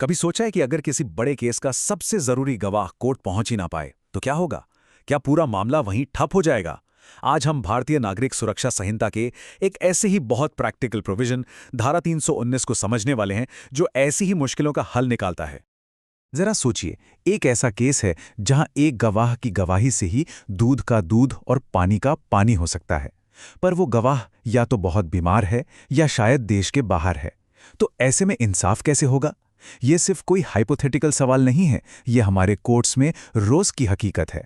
कभी सोचा है कि अगर किसी बड़े केस का सबसे जरूरी गवाह कोर्ट पहुंच ही ना पाए तो क्या होगा? क्या पूरा मामला वहीं ठप हो जाएगा? आज हम भारतीय नागरिक सुरक्षा संहिता के एक ऐसे ही बहुत प्रैक्टिकल प्रोविजन धारा 319 को समझने वाले हैं जो ऐसी ही मुश्किलों का हल निकालता है। जरा सोचिए, एक ऐसा केस है जहां एक गवाह की गवाही से ही दूध का दूध और पानी का पानी हो सकता है। पर वो गवाह या तो बहुत बीमार है या शायद देश के बाहर है। तो ऐसे में इंसाफ कैसे होगा? ये सिर्फ कोई हाइपोथेटिकल सवाल नहीं है, ये हमारे कोर्ट्स में रोज की हकीकत है।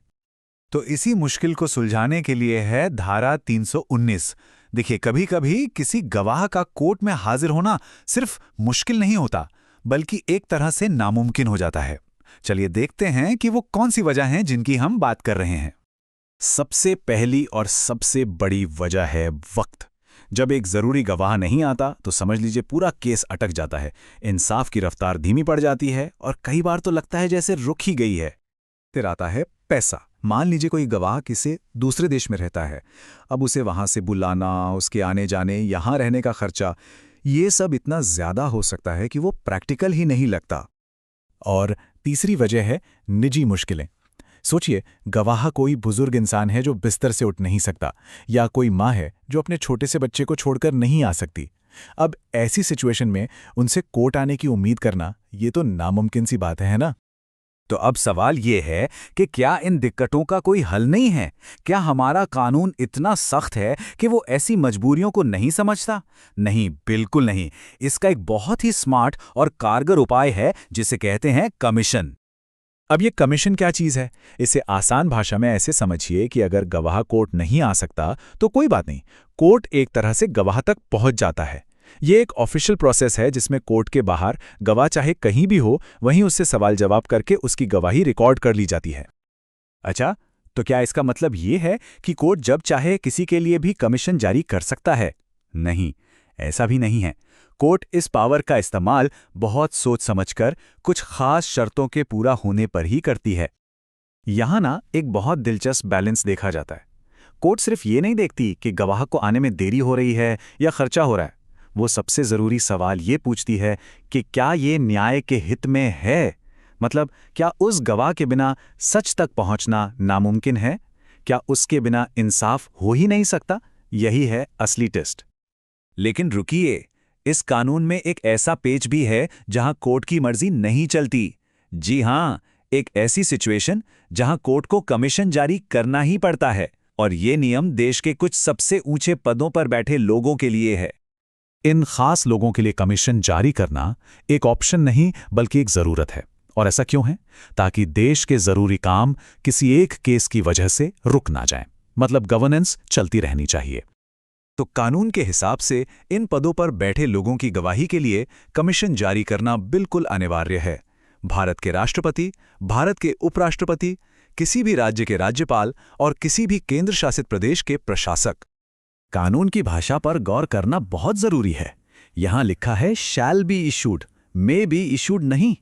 तो इसी मुश्किल को सुलझाने के लिए है धारा 319। देखिए, कभी कभी किसी गवाह का कोर्ट में हाजिर होना सिर्फ मुश्किल नहीं होता, बल्कि एक तरह से नामुमकिन हो जाता है। चलिए देखते हैं कि वो कौन सी वजह हैं जिनकी हम बात कर रहे हैं। सबसे पहली और सबसे बड़ी वजह है वक्त। जब एक जरूरी गवाह नहीं आता तो समझ लीजिए पूरा केस अटक जाता है, इंसाफ की रफ्तार धीमी पड़ जाती है और कई बार तो लगता है जैसे रुक ही गई है। फिर आता है पैसा। मान लीजिए कोई गवाह किसी दूसरे देश में रहता है, अब उसे वहां से बुलाना, उसके आने जाने, यहां रहने का खर्चा, ये सब इतना ज्यादा हो सकता है कि वो प्रैक्टिकल ही नहीं लगता। और तीसरी वजह है निजी मुश्किलें। सोचिए, गवाह कोई बुजुर्ग इंसान है जो बिस्तर से उठ नहीं सकता, या कोई माँ है जो अपने छोटे से बच्चे को छोड़कर नहीं आ सकती। अब ऐसी सिचुएशन में उनसे कोर्ट आने की उम्मीद करना ये तो नामुमकिन सी बात है ना? तो अब सवाल ये है कि क्या इन दिक्कतों का कोई हल नहीं है? क्या हमारा कानून इतना सख्त है कि वो ऐसी मजबूरियों को नहीं समझता? नहीं, बिल्कुल नहीं। इसका एक बहुत ही स्मार्ट और कारगर उपाय है जिसे कहते हैं कमीशन। अब ये कमीशन क्या चीज़ है? इसे आसान भाषा में ऐसे समझिए कि अगर गवाह कोर्ट नहीं आ सकता तो कोई बात नहीं, कोर्ट एक तरह से गवाह तक पहुंच जाता है। ये एक ऑफिशियल प्रोसेस है जिसमें कोर्ट के बाहर गवाह चाहे कहीं भी हो, वहीं उससे सवाल जवाब करके उसकी गवाही रिकॉर्ड कर ली जाती है। अच्छा, तो क्या इसका मतलब ये है कि कोर्ट जब चाहे किसी के लिए भी कमीशन जारी कर सकता है? नहीं, ऐसा भी नहीं है। कोर्ट इस पावर का इस्तेमाल बहुत सोच समझकर कुछ खास शर्तों के पूरा होने पर ही करती है। यहाँ ना एक बहुत दिलचस्प बैलेंस देखा जाता है। कोर्ट सिर्फ ये नहीं देखती कि गवाह को आने में देरी हो रही है या खर्चा हो रहा है। वो सबसे जरूरी सवाल ये पूछती है कि क्या ये न्याय के हित में है? मतलब, क्या उस गवाह के बिना सच तक पहुंचना नामुमकिन है? क्या उसके बिना इंसाफ हो ही नहीं सकता? यही है असली टेस्ट। लेकिन रुकिए, इस कानून में एक ऐसा पेच भी है जहां कोर्ट की मर्जी नहीं चलती। जी हां, एक ऐसी सिचुएशन जहां कोर्ट को कमीशन जारी करना ही पड़ता है, और ये नियम देश के कुछ सबसे ऊंचे पदों पर बैठे लोगों के लिए है। इन खास लोगों के लिए कमीशन जारी करना एक ऑप्शन नहीं बल्कि एक जरूरत है। और ऐसा क्यों है? ताकि देश के जरूरी काम किसी एक केस की वजह से रुक ना जाएं। मतलब गवर्नेंस चलती रहनी चाहिए। तो कानून के हिसाब से इन पदों पर बैठे लोगों की गवाही के लिए कमीशन जारी करना बिल्कुल अनिवार्य है। भारत के राष्ट्रपति, भारत के उपराष्ट्रपति, किसी भी राज्य के राज्यपाल और किसी भी केंद्र शासित प्रदेश के प्रशासक। कानून की भाषा पर गौर करना बहुत जरूरी है। यहां लिखा है shall be issued, may be issued नहीं।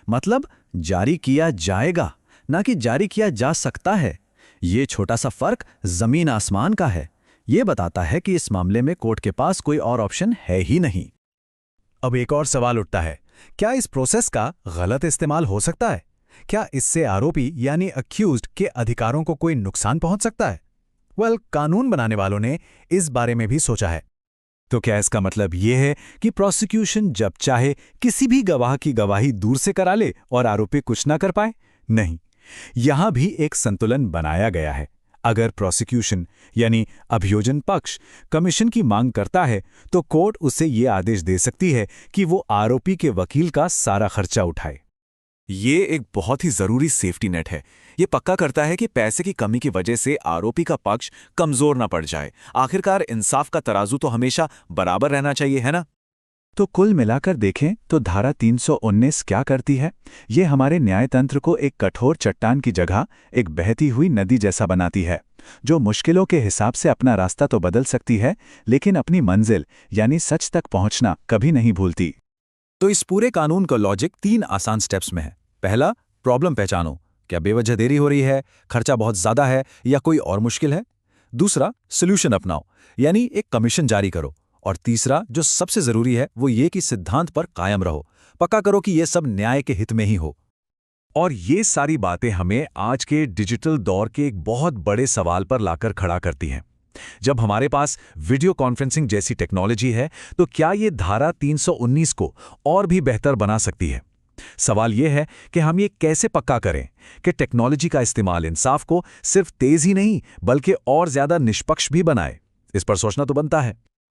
मतलब जारी किया जाएगा, ना कि जारी किया जा सकता है। ये छोटा सा फर्क जमीन आसमान का है। ये बताता है कि इस मामले में कोर्ट के पास कोई और ऑप्शन है ही नहीं। अब एक और सवाल उठता है, क्या इस प्रोसेस का गलत इस्तेमाल हो सकता है? क्या इससे आरोपी यानी अक्यूज्ड के अधिकारों को कोई नुकसान पहुंच सकता है? कानून बनाने वालों ने इस बारे में भी सोचा है। तो क्या इसका मतलब यह है कि प्रोसिक्यूशन जब चाहे किसी भी गवाह की गवाही दूर से करा ले और आरोपी कुछ ना कर पाए? नहीं, यहां भी एक संतुलन बनाया गया है। अगर प्रोसिक्यूशन यानी अभियोजन पक्ष कमीशन की मांग करता है तो कोर्ट उसे यह आदेश दे सकती है कि वो आरोपी के वकील का सारा खर्चा उठाए। ये एक बहुत ही जरूरी सेफ्टी नेट है। ये पक्का करता है कि पैसे की कमी की वजह से आरोपी का पक्ष कमजोर ना पड़ जाए। आखिरकार इंसाफ का तराजू तो हमेशा बराबर रहना चाहिए, है ना? तो कुल मिलाकर देखें तो धारा 319 क्या करती है? ये हमारे न्यायतंत्र को एक कठोर चट्टान की जगह एक बहती हुई नदी जैसा बनाती है, जो मुश्किलों के हिसाब से अपना रास्ता तो बदल सकती है, लेकिन अपनी मंजिल यानी सच तक पहुंचना कभी नहीं भूलती। तो इस पूरे कानून का लॉजिक 3 आसान स्टेप्स में है। पहला, प्रॉब्लम पहचानो। क्या बेवजह देरी हो रही है, खर्चा बहुत ज्यादा है या कोई और मुश्किल है? दूसरा, सोल्यूशन अपनाओ, यानी एक कमीशन जारी करो। और तीसरा, जो सबसे जरूरी है, वो ये कि सिद्धांत पर कायम रहो। पक्का करो कि ये सब न्याय के हित में ही हो। और ये सारी बातें हमें आज के डिजिटल दौर के एक बहुत बड़े सवाल पर लाकर खड़ा करती हैं। जब हमारे पास वीडियो कॉन्फ्रेंसिंग जैसी टेक्नोलॉजी है, तो क्या ये धारा 319 को और भी बेहतर बना सकती है? सवाल यह है कि हम ये कैसे पक्का करें कि टेक्नोलॉजी का इस्तेमाल इंसाफ को सिर्फ तेज ही नहीं बल्कि और ज्यादा निष्पक्ष भी बनाए। इस पर सोचना तो बनता है।